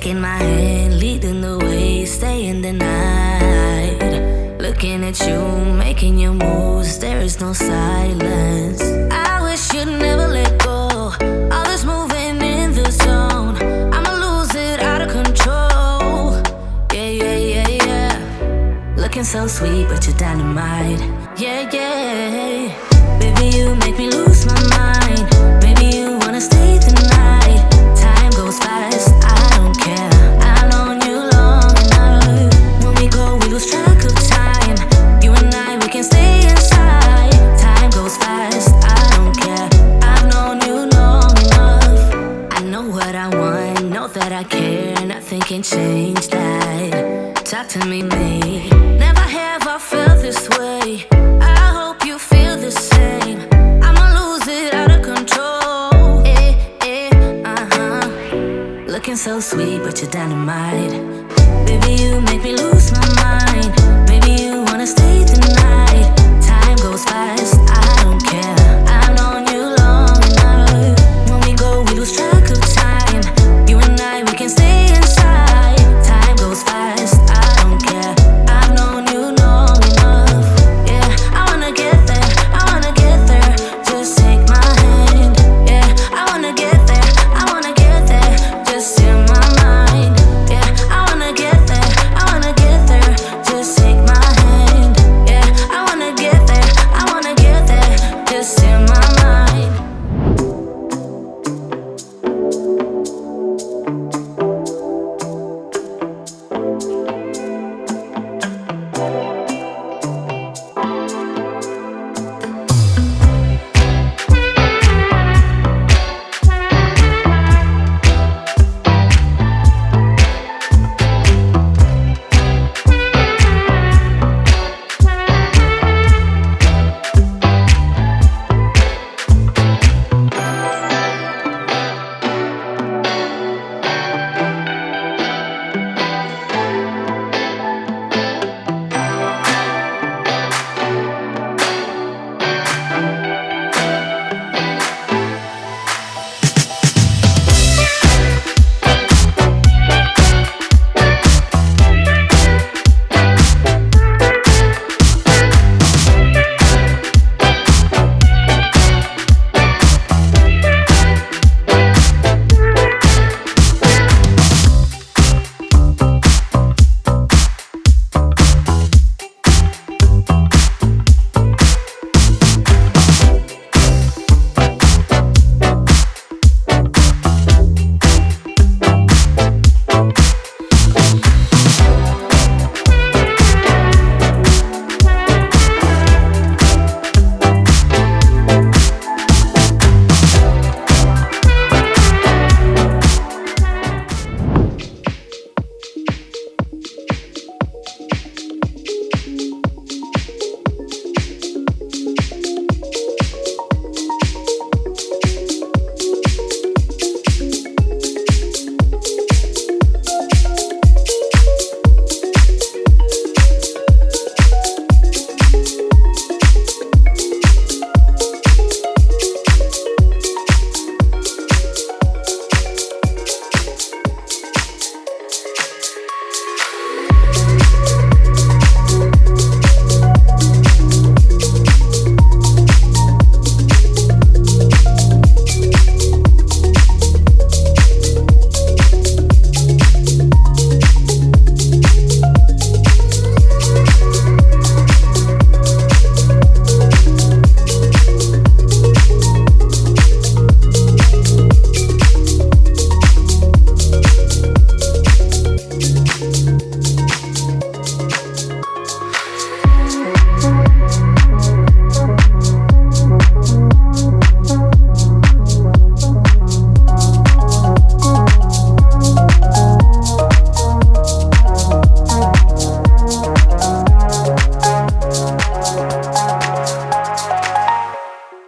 taking my hand, leading the way, staying the night. Looking at you, making your moves, there is no silence. I wish you'd never let go. All this moving in the zone, I'ma lose it out of control. Yeah. Looking so sweet, but you're dynamite. Yeah. Baby, you make me lose my mind. Maybe you wanna stay the night. Time goes fast, I don't care. I've known you long enough. When we go, we lose track of time. You and I, we can stay inside. Time goes fast, I don't care. I've known you long enough. I know what I want, know that I care. Nothing can change that. Talk to me, mate. Never have I felt this way. I hope you feel the same. I'ma lose it out of control. Looking so sweet, but you're dynamite. Baby, you make me lose my mind. Maybe you wanna stay the night.